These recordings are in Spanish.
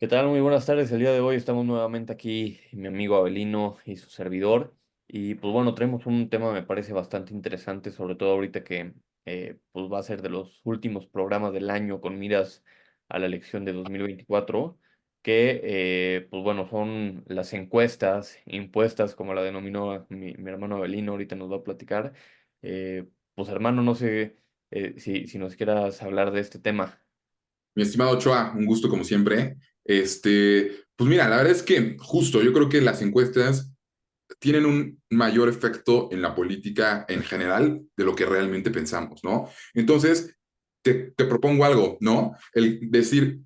¿Qué tal? Muy buenas tardes. El día de hoy estamos nuevamente aquí, mi amigo Abelino y su servidor. Y pues bueno, traemos un tema me parece bastante interesante, sobre todo ahorita que pues va a ser de los últimos programas del año con miras a la elección de 2024, que pues bueno, son las encuestas impuestas, como la denominó mi hermano Abelino, ahorita nos va a platicar. Pues hermano, no sé si nos quieras hablar de este tema. Mi estimado Ochoa, un gusto como siempre. Pues mira, la verdad es que justo, yo creo que las encuestas tienen un mayor efecto en la política en general de lo que realmente pensamos, ¿no? Entonces, te propongo algo, ¿no? El decir,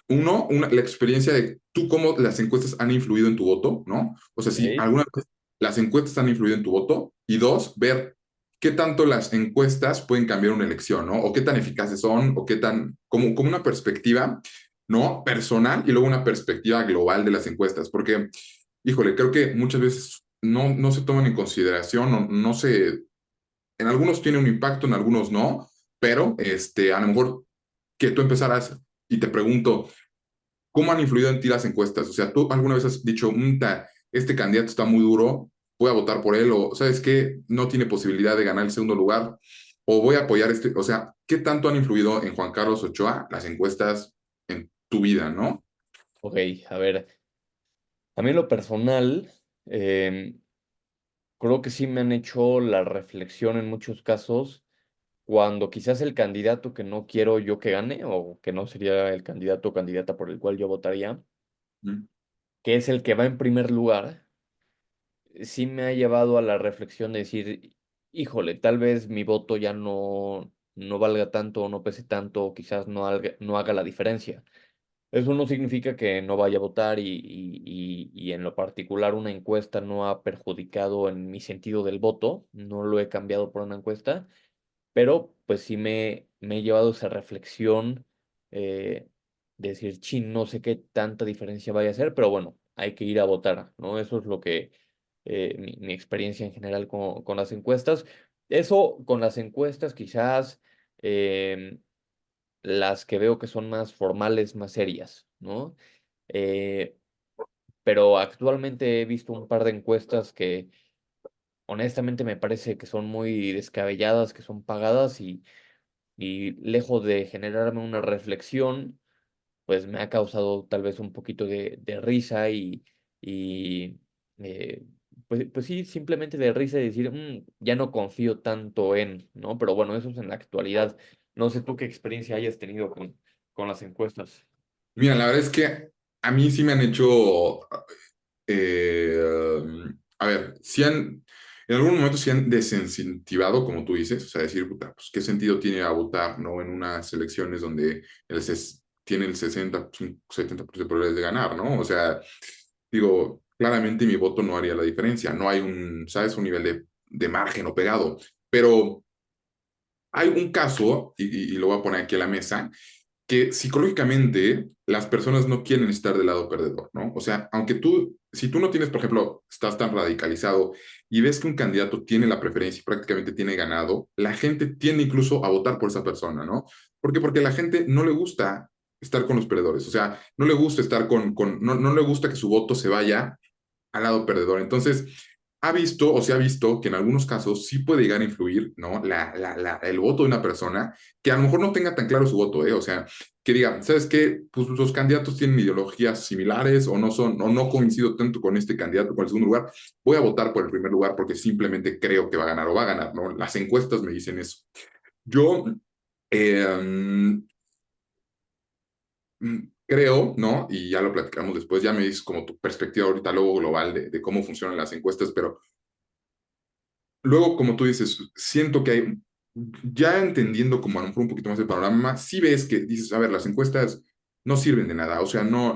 la experiencia de tú cómo las encuestas han influido en tu voto, ¿no? O sea, si Ok. alguna vez las encuestas han influido en tu voto. Y dos, ver qué tanto las encuestas pueden cambiar una elección, ¿no? O qué tan eficaces son, o qué tan, como una perspectiva, ¿no? Personal y luego una perspectiva global de las encuestas. Porque, híjole, creo que muchas veces no se toman en consideración, no se, en algunos tiene un impacto, en algunos no, pero a lo mejor que tú empezaras y te pregunto, ¿cómo han influido en ti las encuestas? O sea, ¿tú alguna vez has dicho, este candidato está muy duro, voy a votar por él, o sabes qué, no tiene posibilidad de ganar el segundo lugar, o voy a apoyar o sea, ¿qué tanto han influido en Juan Carlos Ochoa las encuestas en tu vida, no? Ok, a ver. A mí en lo personal, em, creo que sí me han hecho la reflexión en muchos casos cuando quizás el candidato que no quiero yo que gane o que no sería el candidato o candidata por el cual yo votaría, Mm. que es el que va en primer lugar, sí me ha llevado a la reflexión de decir, híjole, tal vez mi voto ya no valga tanto o no pese tanto o quizás no haga la diferencia. Eso no significa que no vaya a votar y en lo particular una encuesta no ha perjudicado en mi sentido del voto, no lo he cambiado por una encuesta, pero pues sí me he llevado esa reflexión de decir, chin, no sé qué tanta diferencia vaya a hacer, pero bueno, hay que ir a votar, ¿no? Eso es lo que mi experiencia en general con las encuestas. Eso con las encuestas quizás... em, las que veo que son más formales, más serias, ¿no? Eh, pero actualmente he visto un par de encuestas que honestamente me parece que son muy descabelladas, que son pagadas y lejos de generarme una reflexión, pues me ha causado tal vez un poquito de risa y pues sí, simplemente de risa y decir, ya no confío tanto en, ¿no? Pero bueno, eso es en la actualidad. No sé tú qué experiencia hayas tenido con las encuestas. Mira, la verdad es que a mí sí me han hecho, eh, a ver, en algún momento sí han desincentivado, como tú dices, o sea, decir, puta, pues qué sentido tiene a votar, ¿no? En unas elecciones donde tiene el 70% de probabilidades de ganar, ¿no? O sea, digo, claramente mi voto no haría la diferencia, no hay ¿sabes? Un nivel de margen o pegado, pero hay un caso, y lo voy a poner aquí a la mesa, que psicológicamente las personas no quieren estar del lado perdedor, ¿no? O sea, si tú no tienes, por ejemplo, estás tan radicalizado y ves que un candidato tiene la preferencia y prácticamente tiene ganado, la gente tiende incluso a votar por esa persona, ¿no? ¿Por qué? Porque a la gente no le gusta estar con los perdedores, o sea, no le gusta estar no le gusta que su voto se vaya al lado perdedor. Entonces, ha visto o se ha visto que en algunos casos sí puede llegar a influir, ¿no? El voto de una persona que a lo mejor no tenga tan claro su voto, ¿eh? O sea, que diga, ¿sabes qué? Pues los candidatos tienen ideologías similares o no coincido tanto con este candidato, con el segundo lugar, voy a votar por el primer lugar porque simplemente creo que va a ganar o va a ganar, ¿no? Las encuestas me dicen eso. Yo, eh, creo, ¿no? Y ya lo platicamos después, ya me dices como tu perspectiva ahorita luego global de cómo funcionan las encuestas, pero luego, como tú dices, siento que hay, ya entendiendo como a lo mejor un poquito más el panorama, sí ves que dices, a ver, las encuestas no sirven de nada, o sea, no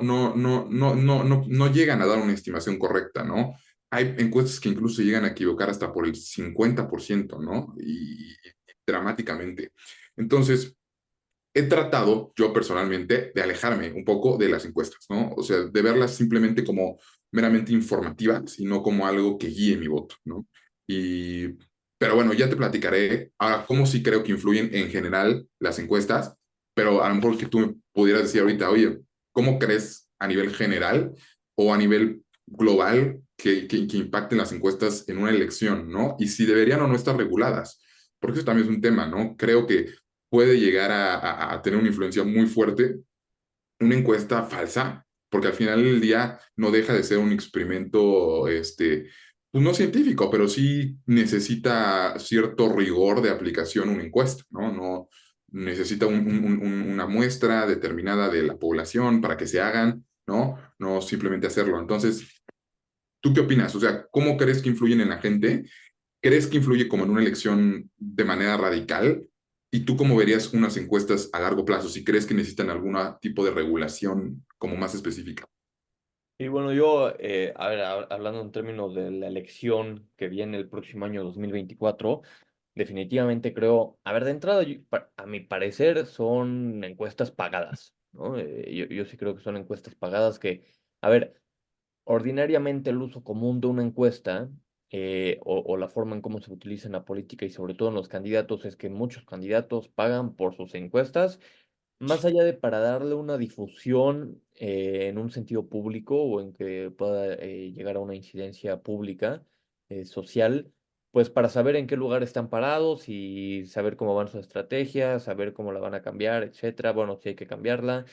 llegan a dar una estimación correcta, ¿no? Hay encuestas que incluso llegan a equivocar hasta por el 50%, ¿no? Y dramáticamente. Entonces, he tratado yo personalmente de alejarme un poco de las encuestas, ¿no? O sea, de verlas simplemente como meramente informativas y no como algo que guíe mi voto, ¿no? Y, pero bueno, ya te platicaré ahora cómo sí creo que influyen en general las encuestas, pero a lo mejor que tú me pudieras decir ahorita, oye, ¿cómo crees a nivel general o a nivel global que impacten las encuestas en una elección, ¿no? Y si deberían o no estar reguladas, porque eso también es un tema, ¿no? Creo que puede llegar a tener una influencia muy fuerte una encuesta falsa, porque al final del día no deja de ser un experimento, pues no científico, pero sí necesita cierto rigor de aplicación una encuesta, ¿no? No necesita una muestra determinada de la población para que se hagan, ¿no? No simplemente hacerlo. Entonces, ¿tú qué opinas? O sea, ¿cómo crees que influyen en la gente? ¿Crees que influye como en una elección de manera radical? ¿Y tú cómo verías unas encuestas a largo plazo? Si crees que necesitan algún tipo de regulación como más específica. Y bueno, yo, a ver, hablando en términos de la elección que viene el próximo año 2024, definitivamente creo, a ver, de entrada, a mi parecer, son encuestas pagadas, ¿no? Yo sí creo que son encuestas pagadas que, a ver, ordinariamente el uso común de una encuesta o la forma en cómo se utiliza en la política y sobre todo en los candidatos es que muchos candidatos pagan por sus encuestas más allá de para darle una difusión en un sentido público o en que pueda llegar a una incidencia pública, social, pues para saber en qué lugar están parados y saber cómo van sus estrategias, saber cómo la van a cambiar, etcétera. Bueno, si hay que cambiarla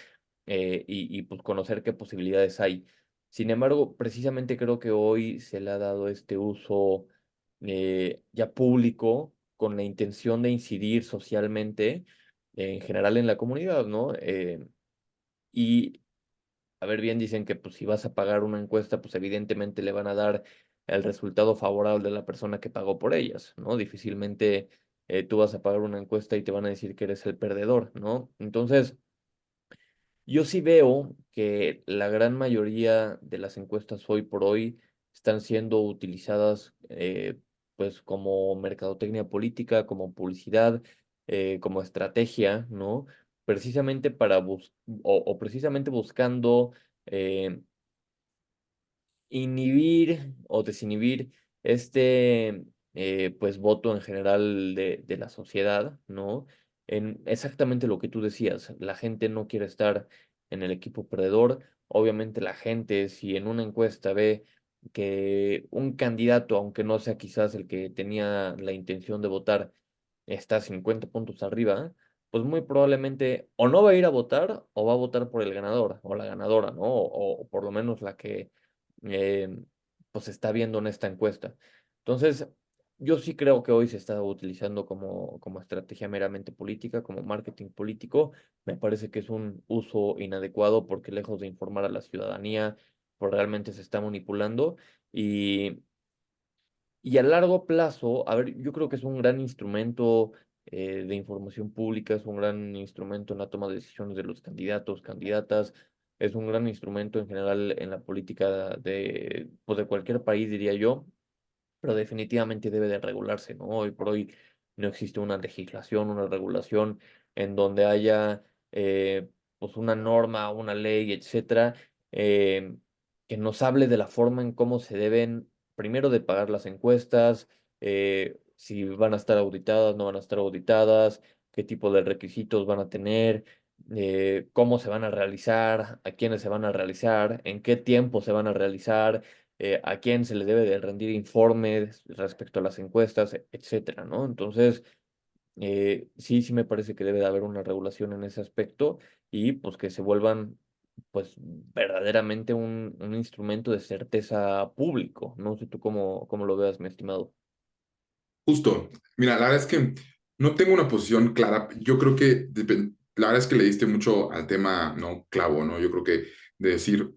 pues conocer qué posibilidades hay. Sin embargo, precisamente creo que hoy se le ha dado este uso ya público con la intención de incidir socialmente en general en la comunidad, ¿no? Y, a ver, bien dicen que pues si vas a pagar una encuesta, pues evidentemente le van a dar el resultado favorable de la persona que pagó por ellas, ¿no? Difícilmente tú vas a pagar una encuesta y te van a decir que eres el perdedor, ¿no? Entonces, yo sí veo que la gran mayoría de las encuestas hoy por hoy están siendo utilizadas pues como mercadotecnia política, como publicidad, como estrategia, ¿no? Precisamente o precisamente buscando eh, inhibir o desinhibir este pues voto en general de la sociedad, ¿no? En exactamente lo que tú decías, la gente no quiere estar en el equipo perdedor. Obviamente la gente, si en una encuesta ve que un candidato, aunque no sea quizás el que tenía la intención de votar, está 50 puntos arriba, pues muy probablemente o no va a ir a votar o va a votar por el ganador o la ganadora, ¿no? O por lo menos la que eh, pues se está viendo en esta encuesta. Entonces, yo sí creo que hoy se está utilizando como estrategia meramente política, como marketing político. Me parece que es un uso inadecuado porque lejos de informar a la ciudadanía, pues realmente se está manipulando. Y y a largo plazo, a ver, yo creo que es un gran instrumento de información pública, es un gran instrumento en la toma de decisiones de los candidatos, candidatas, es un gran instrumento en general en la política pues de cualquier país, diría yo, pero definitivamente debe de regularse, ¿no? Hoy por hoy no existe una legislación, una regulación en donde haya pues una norma, una ley, etcétera, eh, que nos hable de la forma en cómo se deben, primero de pagar las encuestas, si van a estar auditadas, no van a estar auditadas, qué tipo de requisitos van a tener, cómo se van a realizar, a quiénes se van a realizar, en qué tiempo se van a realizar a quién se le debe de rendir informes respecto a las encuestas, etcétera, ¿no? Entonces, sí, sí me parece que debe de haber una regulación en ese aspecto y pues que se vuelvan pues verdaderamente un instrumento de certeza público. No sé tú cómo lo veas, mi estimado. Justo, mira, la verdad es que no tengo una posición clara. Yo creo que la verdad es que le diste mucho al tema, no clavo, ¿no? Yo creo que de decir,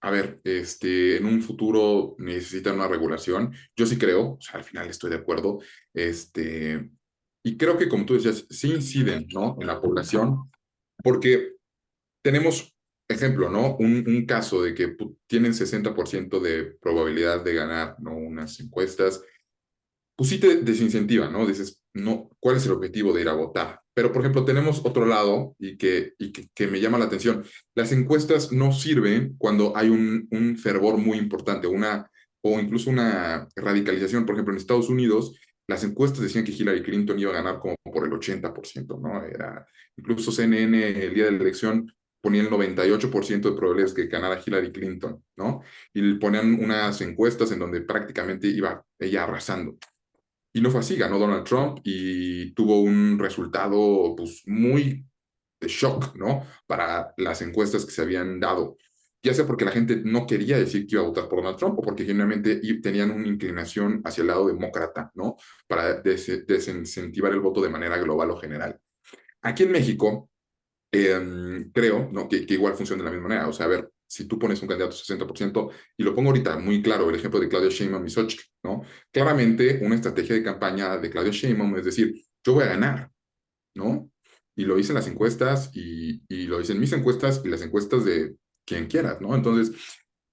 a ver, en un futuro necesitan una regulación. Yo sí creo, o sea, al final estoy de acuerdo. Y creo que, como tú decías, sí inciden, ¿no? En la población, porque tenemos, ejemplo, ¿no? Un caso de que tienen 60% de probabilidad de ganar, ¿no? Unas encuestas pues sí te desincentiva, ¿no? Dices, no, ¿cuál es el objetivo de ir a votar? Pero, por ejemplo, tenemos otro lado que me llama la atención. Las encuestas no sirven cuando hay un fervor muy importante, o incluso una radicalización. Por ejemplo, en Estados Unidos, las encuestas decían que Hillary Clinton iba a ganar como por el 80%, ¿no? Incluso CNN el día de la elección ponía el 98% de probabilidades de que ganara Hillary Clinton, ¿no? Y ponían unas encuestas en donde prácticamente iba ella arrasando. Y no fue así, ganó Donald Trump y tuvo un resultado pues muy de shock, ¿no? Para las encuestas que se habían dado, ya sea porque la gente no quería decir que iba a votar por Donald Trump o porque genuinamente tenían una inclinación hacia el lado demócrata, ¿no? Para desincentivar el voto de manera global o general. Aquí en México, creo, ¿no? Que igual funciona de la misma manera. O sea, a ver, si tú pones un candidato 60%, y lo pongo ahorita muy claro, el ejemplo de Claudia Sheinbaum y Xochitl, ¿no? Claramente, una estrategia de campaña de Claudia Sheinbaum es decir, yo voy a ganar, ¿no? Y lo hice en las encuestas y lo hice en mis encuestas y las encuestas de quien quieras, ¿no? Entonces,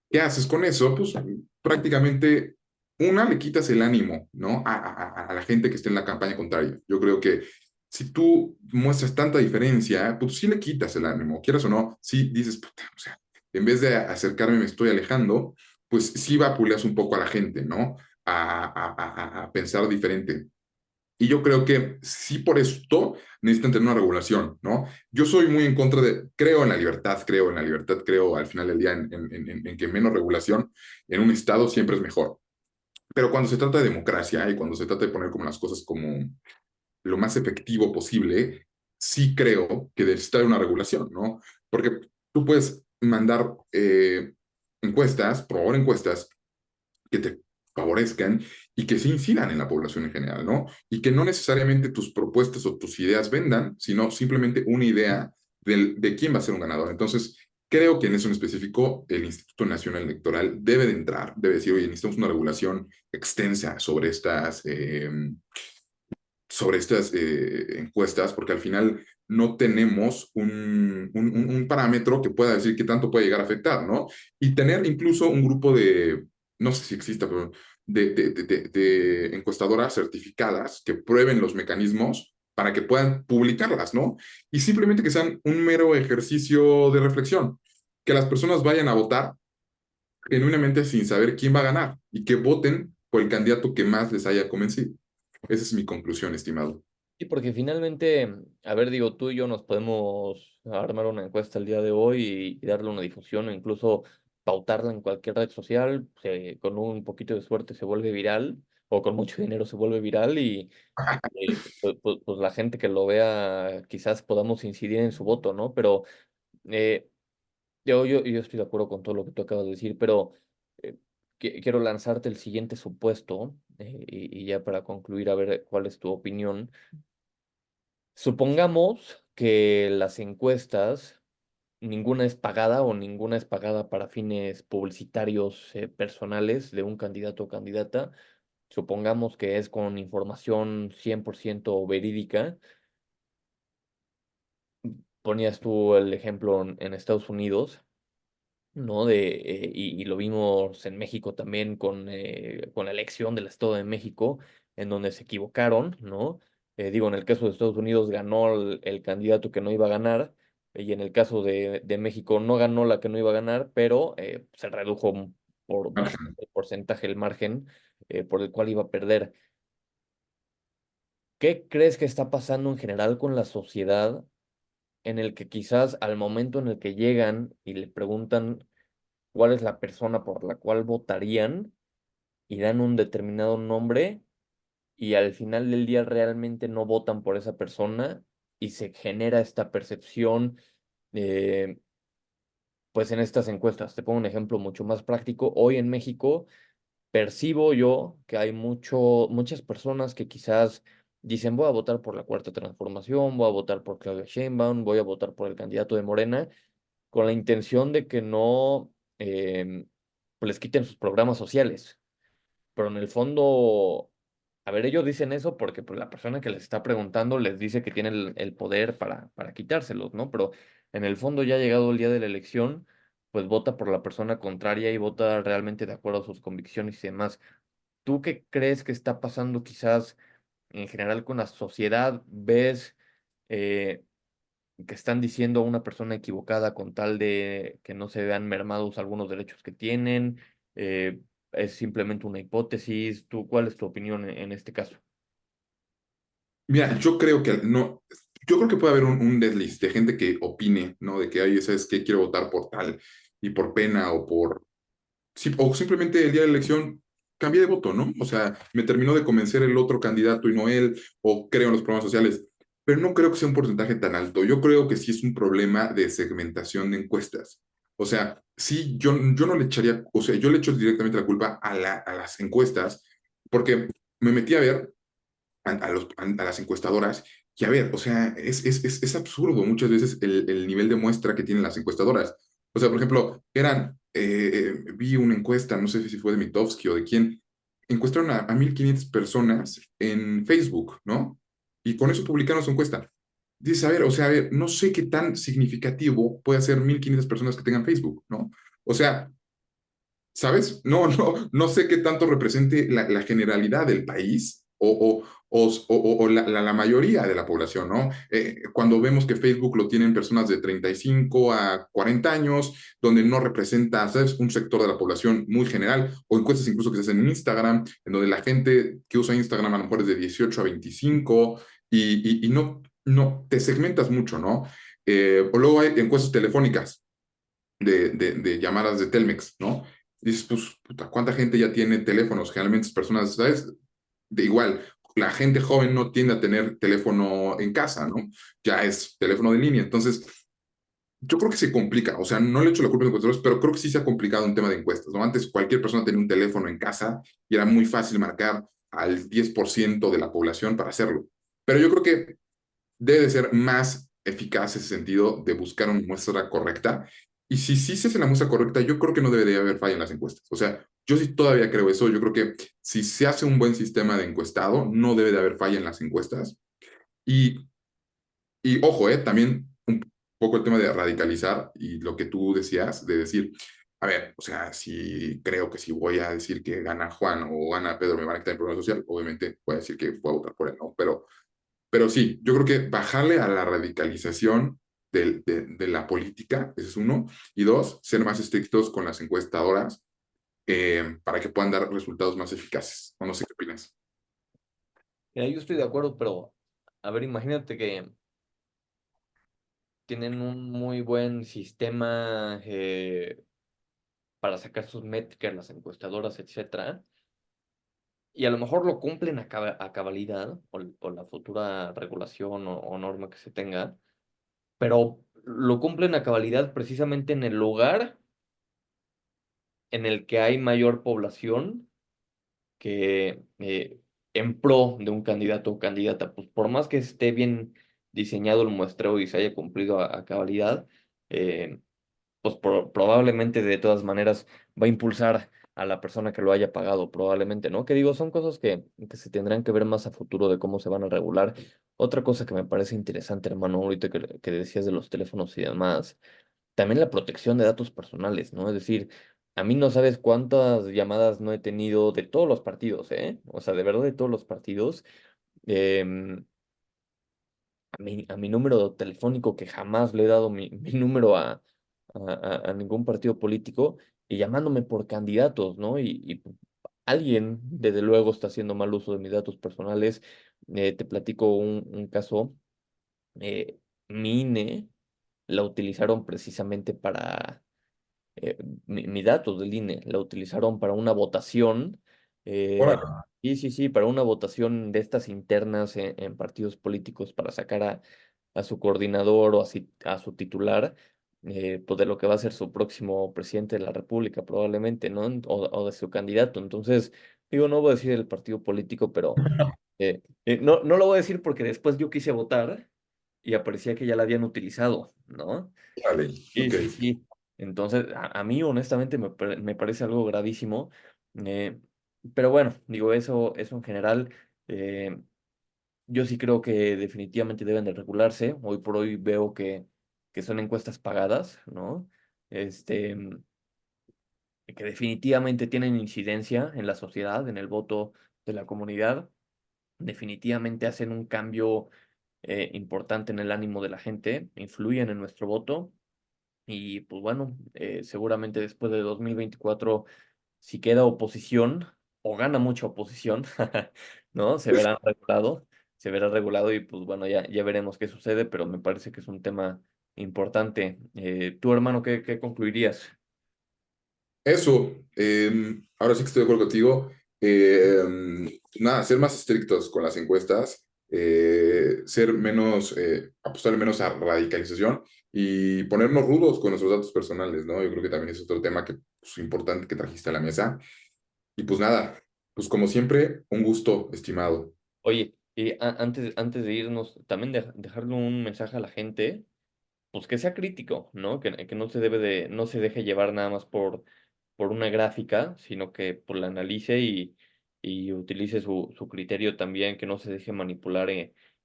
¿qué haces con eso? Pues prácticamente, una, le quitas el ánimo, ¿no? A la gente que esté en la campaña contraria. Yo creo que si tú muestras tanta diferencia, pues sí le quitas el ánimo, quieras o no, sí dices, puta, o sea, en vez de acercarme me estoy alejando, pues sí vapuleas un poco a la gente, ¿no? A pensar diferente. Y yo creo que sí por esto necesitan tener una regulación, ¿no? Yo soy muy en contra de, creo en la libertad, creo al final del día en que menos regulación en un Estado siempre es mejor. Pero cuando se trata de democracia y cuando se trata de poner como las cosas como lo más efectivo posible, sí creo que necesita una regulación, ¿no? Porque tú puedes mandar encuestas, promover encuestas que te favorezcan y que se incidan en la población en general, ¿no? Y que no necesariamente tus propuestas o tus ideas vendan, sino simplemente una idea de quién va a ser un ganador. Entonces, creo que en eso en específico el Instituto Nacional Electoral debe de entrar, debe decir, oye, necesitamos una regulación extensa sobre estas encuestas, porque al final no tenemos un parámetro que pueda decir qué tanto puede llegar a afectar, ¿no? Y tener incluso un grupo de, no sé si exista, pero de encuestadoras certificadas que prueben los mecanismos para que puedan publicarlas, ¿no? Y simplemente que sean un mero ejercicio de reflexión, que las personas vayan a votar genuinamente sin saber quién va a ganar y que voten por el candidato que más les haya convencido. Esa es mi conclusión, estimado. Sí, porque finalmente, a ver, digo, tú y yo nos podemos armar una encuesta el día de hoy y darle una difusión o incluso pautarla en cualquier red social, con un poquito de suerte se vuelve viral o con mucho dinero se vuelve viral y pues la gente que lo vea quizás podamos incidir en su voto, ¿no? Pero eh, yo estoy de acuerdo con todo lo que tú acabas de decir, pero quiero lanzarte el siguiente supuesto y ya para concluir a ver cuál es tu opinión. Supongamos que las encuestas, ninguna es pagada o ninguna es pagada para fines publicitarios personales de un candidato o candidata. Supongamos que es con información 100% verídica. Ponías tú el ejemplo en Estados Unidos. ¿No? Y lo vimos en México también con la elección del Estado de México, en donde se equivocaron, ¿no? Digo, en el caso de Estados Unidos ganó el candidato que no iba a ganar, y en el caso de México no ganó la que no iba a ganar, pero se redujo por bastante el porcentaje el margen por el cual iba a perder. ¿Qué crees que está pasando en general con la sociedad en el que quizás al momento en el que llegan y le preguntan cuál es la persona por la cual votarían y dan un determinado nombre y al final del día realmente no votan por esa persona y se genera esta percepción, eh, pues en estas encuestas? Te pongo un ejemplo mucho más práctico. Hoy en México percibo yo que hay muchas personas que quizás dicen voy a votar por la Cuarta Transformación, voy a votar por Claudia Sheinbaum, voy a votar por el candidato de Morena con la intención de que no pues les quiten sus programas sociales. Pero en el fondo, a ver, ellos dicen eso porque pues, la persona que les está preguntando les dice que tiene el poder para quitárselos, ¿no? Pero en el fondo, ya llegado el día de la elección, pues vota por la persona contraria y vota realmente de acuerdo a sus convicciones y demás. ¿Tú qué crees que está pasando quizás en general con la sociedad? ¿Ves eh, que están diciendo a una persona equivocada con tal de que no se vean mermados algunos derechos que tienen? Eh, ¿Es simplemente una hipótesis? ¿Tú cuál es tu opinión en este caso? Mira, yo creo que no. yo creo que puede haber un desliz de gente que opine, ¿no? De que, ay, ¿sabes qué? Quiero votar por tal y por pena o por... Sí, o simplemente el día de la elección cambié de voto, ¿no? O sea, me terminó de convencer el otro candidato y no él, o creo en los programas sociales. Pero no creo que sea un porcentaje tan alto. Yo creo que sí es un problema de segmentación de encuestas. O sea, sí, yo no le echaría, o sea, yo le echo directamente la culpa a las encuestas, porque me metí a ver a las encuestadoras. Y a ver, o sea, es absurdo muchas veces el nivel de muestra que tienen las encuestadoras. O sea, por ejemplo, vi una encuesta, no sé si fue de Mitofsky o de quién, encuestaron a 1.500 personas en Facebook, ¿no? Y con eso publicaron su encuesta. Dices, a ver, o sea, a ver, no sé qué tan significativo puede ser 1.500 personas que tengan Facebook, ¿no? O sea, ¿sabes? No sé qué tanto represente la generalidad del país o la mayoría de la población, ¿no? Cuando vemos que Facebook lo tienen personas de 35 a 40 años, donde no representa, ¿sabes? Un sector de la población muy general, o encuestas incluso que se hacen en Instagram, en donde la gente que usa Instagram a lo mejor es de 18 a 25 y no, te segmentas mucho, ¿no? O luego hay encuestas telefónicas de llamadas de Telmex, ¿no? Dices, pues, puta, ¿cuánta gente ya tiene teléfonos? Generalmente es personas, ¿sabes? De igual, la gente joven no tiende a tener teléfono en casa, ¿no? Ya es teléfono de línea. Entonces, yo creo que se complica. O sea, no le echo la culpa a los encuestadores, pero creo que sí se ha complicado un tema de encuestas, ¿no? Antes cualquier persona tenía un teléfono en casa y era muy fácil marcar al 10% de la población para hacerlo. Pero yo creo que debe de ser más eficaz ese sentido de buscar una muestra correcta. Y si sí se hace la muestra correcta, yo creo que no debería haber falla en las encuestas. O sea, yo sí todavía creo eso. Yo creo que si se hace un buen sistema de encuestado, no debe de haber falla en las encuestas. Y, y ojo, también un poco el tema de radicalizar y lo que tú decías, de decir, a ver, o sea, si creo que si voy a decir que gana Juan o gana Pedro, me van a quitar el programa social, obviamente voy a decir que voy a votar por él, ¿no? Pero sí, yo creo que bajarle a la radicalización de la política, ese es uno, y dos, ser más estrictos con las encuestadoras para que puedan dar resultados más eficaces. O no sé qué opinas. Mira, yo estoy de acuerdo, pero a ver, imagínate que tienen un muy buen sistema para sacar sus métricas, las encuestadoras, etcétera, y a lo mejor lo cumplen a cabalidad, o la futura regulación o norma que se tenga, pero lo cumplen a cabalidad precisamente en el lugar en el que hay mayor población que en pro de un candidato o candidata, pues por más que esté bien diseñado el muestreo y se haya cumplido a cabalidad, eh, pues probablemente de todas maneras va a impulsar a la persona que lo haya pagado, probablemente, ¿no? Que digo, son cosas que se tendrán que ver más a futuro de cómo se van a regular. Otra cosa que me parece interesante, hermano, ahorita que decías de los teléfonos y demás, también la protección de datos personales, ¿no? Es decir, a mí no sabes cuántas llamadas no he tenido de todos los partidos, ¿eh? O sea, de verdad de todos los partidos. em, a mi número telefónico, que jamás le he dado mi número a ningún partido político, y llamándome por candidatos, ¿no? Y alguien, desde luego, está haciendo mal uso de mis datos personales. Te platico un caso. eh, Mi INE la utilizaron precisamente para eh, mi datos del INE, la utilizaron para una votación, eh, Ahora, sí, sí, sí, para una votación de estas internas en partidos políticos para sacar a su coordinador o a su titular, pues de lo que va a ser su próximo presidente de la República, probablemente, ¿no? O de su candidato. Entonces, digo, no voy a decir el partido político, pero no lo voy a decir porque después yo quise votar y aparecía que ya la habían utilizado, ¿no? vale, Sí, ok. sí, sí. Entonces, a mí honestamente me parece algo gravísimo. eh, pero bueno, digo, eso en general, eh, yo sí creo que definitivamente deben de regularse. Hoy por hoy veo que son encuestas pagadas, ¿no? Este, que definitivamente tienen incidencia en la sociedad, en el voto de la comunidad. Definitivamente hacen un cambio importante en el ánimo de la gente, influyen en nuestro voto. Y pues bueno, seguramente después de 2024, si queda oposición o gana mucha oposición, ¿no? Se verán regulados. se verá regulado y pues bueno, ya veremos qué sucede, pero me parece que es un tema importante. ¿Tú, hermano, qué concluirías? Eso, ahora sí que estoy de acuerdo contigo. Nada, ser más estrictos con las encuestas, ser menos, apostar menos a radicalización y ponernos rudos con nuestros datos personales, ¿no? Yo creo que también es otro tema que es importante que trajiste a la mesa. Y pues nada, pues como siempre, un gusto, estimado. Oye, y antes de irnos, también dejarle un mensaje a la gente, pues que sea crítico, ¿no? Que no se no se deje llevar nada más por una gráfica, sino que pues, la analice y utilice su criterio también, que no se deje manipular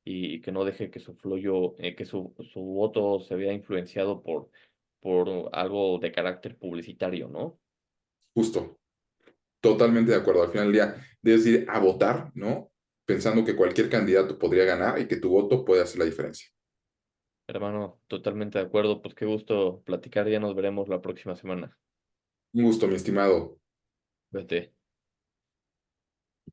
y que no deje que que su voto se vea influenciado por algo de carácter publicitario, ¿no? Justo, totalmente de acuerdo. Al final del día, debes ir a votar, ¿no? Pensando que cualquier candidato podría ganar y que tu voto puede hacer la diferencia. Hermano, totalmente de acuerdo. Pues qué gusto platicar. Ya nos veremos la próxima semana. Un gusto, mi estimado. Vete.